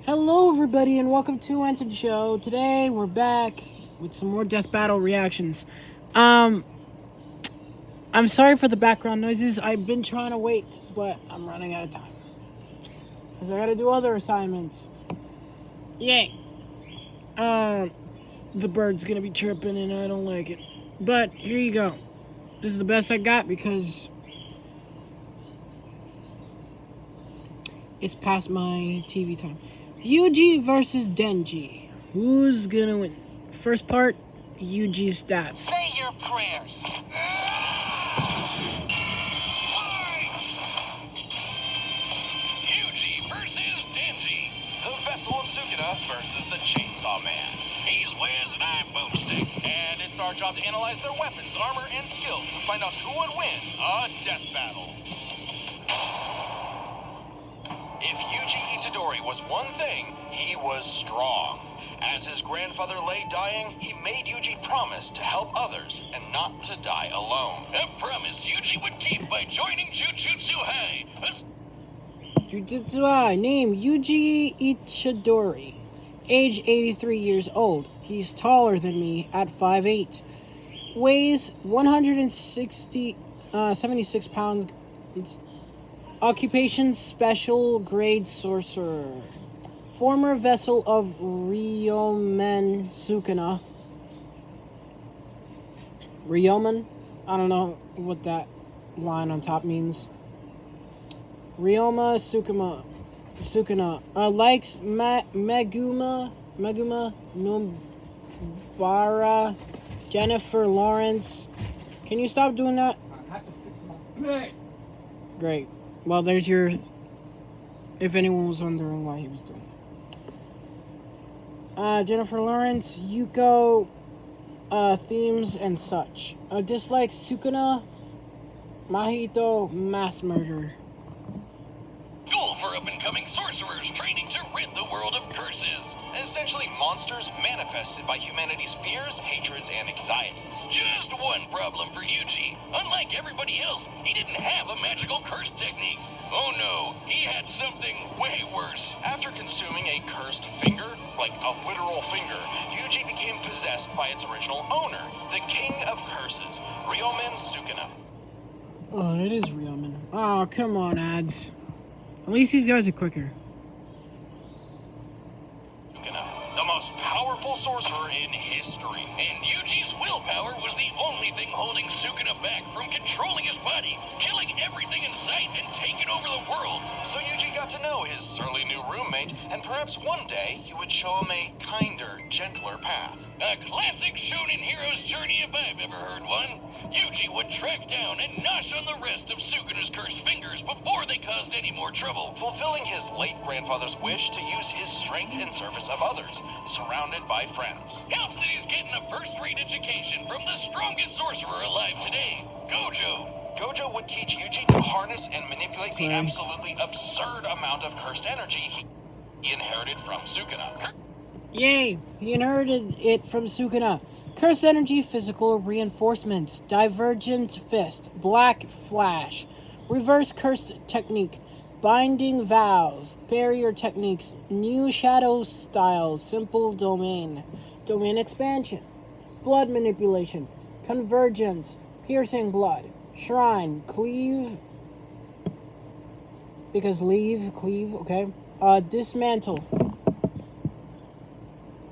Hello, everybody, and welcome to Entered Show. Today, we're back with some more Death Battle reactions. I'm sorry for the background noises. I've been trying to wait, but I'm running out of time. Because I gotta do other assignments. Yay. The bird's gonna be chirping, and I don't like it. But, here you go. This is the best I got, because it's past my TV time. Yuji versus Denji. Who's gonna win? First part, Yuji States. Say your prayers. Yuji versus Denji. The vessel of Sukuna versus the Chainsaw Man. He swears and I'm boomstick. And it's our job to analyze their weapons, armor, and skills to find out who would win a death battle. If Yuji Itadori was one thing, he was strong. As his grandfather lay dying, he made Yuji promise to help others and not to die alone. A promise Yuji would keep by joining Jujutsu High. Jujutsu High. Name Yuji Itadori. Age 83 years old. He's taller than me at 5'8". Weighs 76 pounds. Occupation, special grade sorcerer. Former vessel of Ryomen Sukuna. Ryomen? I don't know what that line on top means. Ryoma Sukuna. Likes Meguma Numbara. Jennifer Lawrence. Can you stop doing that? I have to fix my... Great. Well, there's your... If anyone was wondering why he was doing that. Jennifer Lawrence, Yuko, themes and such. Dislikes Sukuna, Mahito, mass murder. School for up-and-coming sorcerers training to rid the world of curses. Essentially monsters manifested by humanity's fears, hatreds, and anxieties. Just one problem for Yuji. Unlike everybody else, he didn't have a magical curse technique. Oh no, he had something way worse. After consuming a cursed finger, like a literal finger, Yuji became possessed by its original owner, the king of curses, Ryomen Sukuna. Oh, it is Ryomen. Oh, come on, ads. At least these guys are quicker. The most powerful sorcerer in history. And Yuji's willpower was the only thing holding Sukuna back from controlling his body, killing everything in sight, and taking over the world. So Yuji got to know his surly new roommate, and perhaps one day he would show him a kinder, gentler path. A classic shonen hero's journey if I've ever heard one. Yuji would track down and nosh on the rest of Sukuna's cursed fingers before they caused any more trouble. Fulfilling his late grandfather's wish to use his strength in service of others, surrounded by friends. Helps that he's getting a first-rate education from the strongest sorcerer alive today, Gojo. Gojo would teach Yuji to harness and manipulate the absolutely absurd amount of cursed energy he inherited from Sukuna. Yay! He inherited it from Sukuna. Cursed energy, physical reinforcements, divergent fist, black flash, reverse cursed technique, binding vows, barrier techniques, new shadow styles, simple domain expansion, blood manipulation, convergence, piercing blood, shrine, cleave, because cleave, okay, dismantle.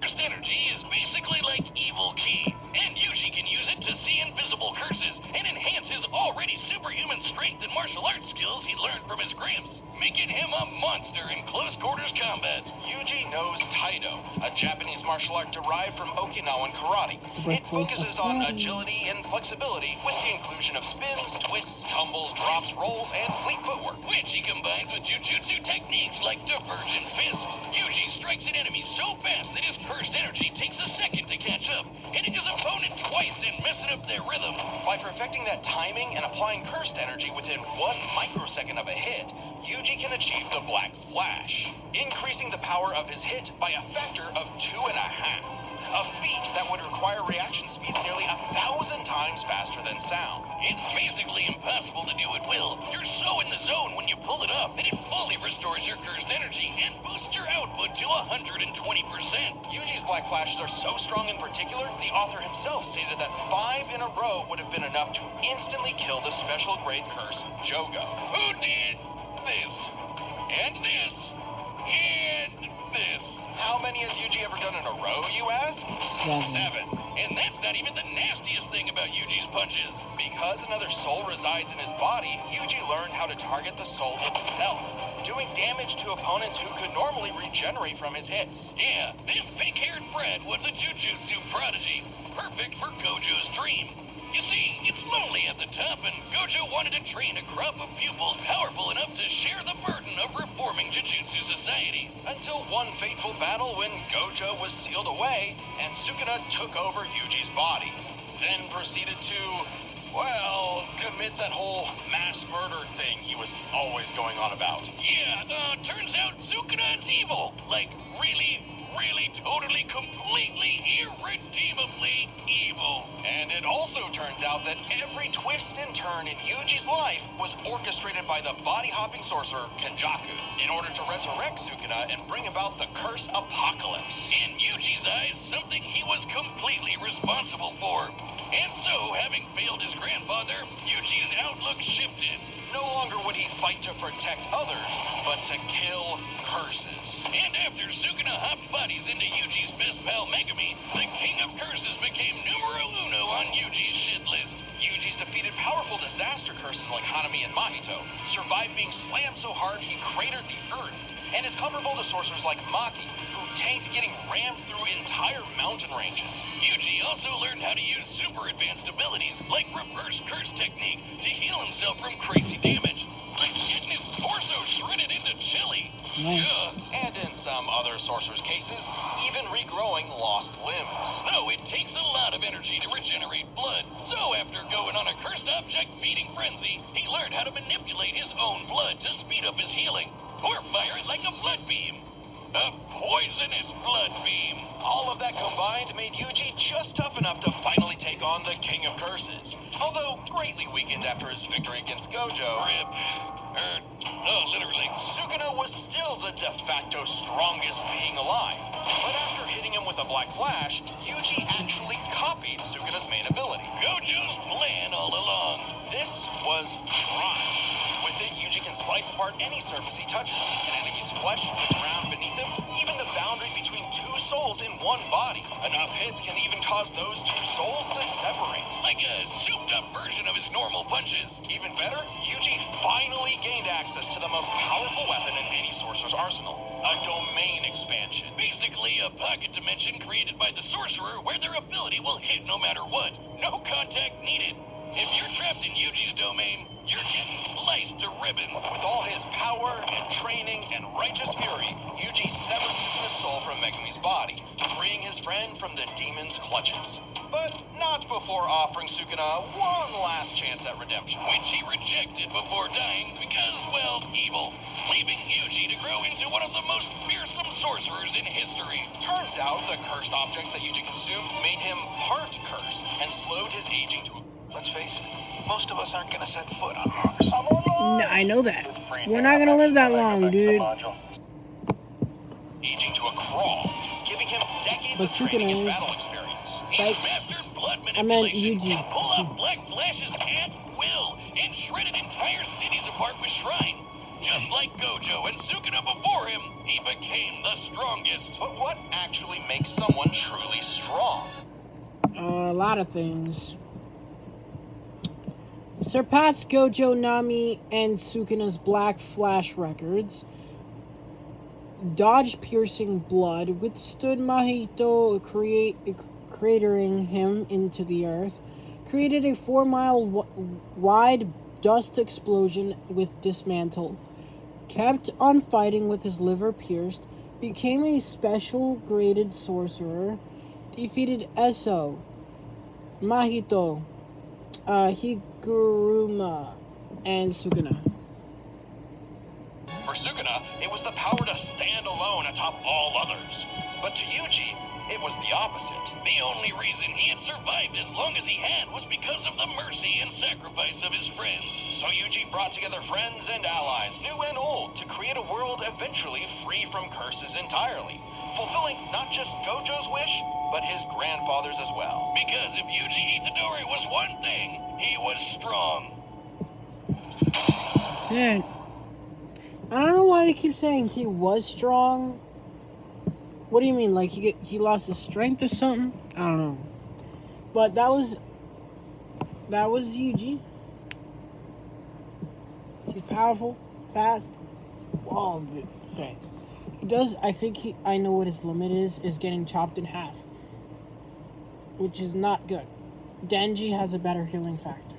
Cursed energy is basically like evil ki, and Yuji can use it to see invisible curses and enhance his already superhuman strength and martial arts skills he learned from his gramps, making him a monster in close quarters combat. Yuji knows Taido, a Japanese martial art derived from Okinawan karate. It focuses on agility and flexibility with the inclusion of spins, twists, tumbles, drops, rolls, and fleet footwork, which he combines with jujutsu techniques like divergent fist. Yuji strikes an enemy so fast that his cursed energy takes a second to catch up, hitting his opponent twice and messing up their rhythm. By perfecting that timing and applying cursed energy within 1 microsecond of a hit, Yuji can achieve the Black Flash, increasing the power of his hit by a factor of 2.5. A feat that would require reaction speeds nearly 1,000 times faster than sound. It's basically impossible to do at will. You're so in the zone when you pull it off that it fully restores your cursed energy and boosts your output to 20%. Yuji's black flashes are so strong in particular, the author himself stated that 5 in a row would have been enough to instantly kill the special grade curse, Jogo. Who did this? And this? And this? How many has Yuji ever done in a row, you ask? 7. And that's not even the nastiest thing about Yuji's punches. Because another soul resides in his body, Yuji learned how to target the soul itself, doing damage to opponents who could normally regenerate from his hits. Yeah, this pink-haired brat was a jujutsu prodigy, perfect for Gojo's dream. You see, it's lonely at the top, and Gojo wanted to train a crop of pupils powerful enough to share the burden of reforming Jujutsu society. Until one fateful battle when Gojo was sealed away, and Sukuna took over Yuji's body. Then proceeded to, well, commit that whole mass murder thing he was always going on about. Yeah, turns out Sukuna is evil. Like, really, totally, completely, irredeemably evil. And it also turns out that every twist and turn in Yuji's life was orchestrated by the body-hopping sorcerer Kenjaku in order to resurrect Sukuna and bring about the curse apocalypse. In Yuji's eyes, something he was completely responsible for. And so, having failed his grandfather, Yuji's outlook shifted. No longer would he fight to protect others, but to kill curses. And after Sukuna hopped bodies into Yuji's best pal Megumi, the King of Curses became numero uno on Yuji's shit list. Yuji's defeated powerful disaster curses like Hanami and Mahito, survived being slammed so hard he cratered the earth, and is comparable to sorcerers like Maki, who tanked getting rammed through entire mountain ranges. Yuji also learned how to use super advanced abilities, like reverse curse technique, to heal himself from crazy damage. Like getting his torso shredded into chili. And in some other sorcerers' cases, even regrowing lost limbs. No, it takes a lot of energy to regenerate blood. So after going on a cursed object feeding frenzy, he learned how to manipulate his own blood to speed up his healing. Or fire it like a blood beam. A poisonous blood beam. All of that combined made Yuji just tough enough to finally take on the King of Curses. Although greatly weakened after his victory against Gojo. Rip. No, literally. Sukuna was still the de facto strongest being alive. But after hitting him with a Black Flash, Yuji actually copied Sukuna's main ability. Gojo's plan all along. This was Prime. With it, Yuji can slice apart any surface he touches. An enemy's flesh, the ground beneath him, even the boundary between two souls in one body. Enough hits can even cause those two souls to separate. Like a souped-up version of his normal punches. Even better, Yuji finally gained access to the most powerful weapon in any sorcerer's arsenal. A domain expansion. Basically, a pocket dimension created by the sorcerer where their ability will hit no matter what. No contact needed. If you're trapped in Yuji's domain, you're getting sliced to ribbons. With all his power and training and righteous fury, Yuji severed Sukuna's soul from Megumi's body, freeing his friend from the demon's clutches. But not before offering Sukuna one last chance at redemption. Which he rejected before dying because, well, evil. Leaving Yuji to grow into one of the most fearsome sorcerers in history. Turns out the cursed objects that Yuji consumed made him part curse and slowed his aging to... Let's face it, most of us aren't gonna set foot on Mars. I know that. We're not gonna live that long, dude. Aging to a crawl, giving him decades But of training and Sukuna is- battle experience. Psych. Mastered blood I meant manipulation. Yuji. Can pull off black flashes at will and shredded entire cities apart with Shrine. Just like Gojo and Sukuna before him, he became the strongest. But what actually makes someone truly strong? A lot of things. Surpassed Gojo, Nami, and Sukuna's Black Flash records. Dodged piercing blood. Withstood Mahito cratering him into the earth. Created a 4-mile wide dust explosion with dismantle. Kept on fighting with his liver pierced. Became a special graded sorcerer. Defeated Eso, Mahito, Higuruma, and Sukuna. For Sukuna, it was the power to stand alone atop all others. But to Yuji, it was the opposite. The only reason he had survived as long as he had was because of the mercy and sacrifice of his friends. So Yuji brought together friends and allies, new and old, to create a world eventually free from curses entirely, fulfilling not just Gojo's wish, but his grandfather's as well. Because if Yuji Itadori was one thing, he was strong. That's it. I don't know why they keep saying he was strong. What do you mean? Like he lost his strength or something? I don't know. But that was Yuji. He's powerful, fast, all good things. He does. I know what his limit is getting chopped in half, which is not good. Denji has a better healing factor.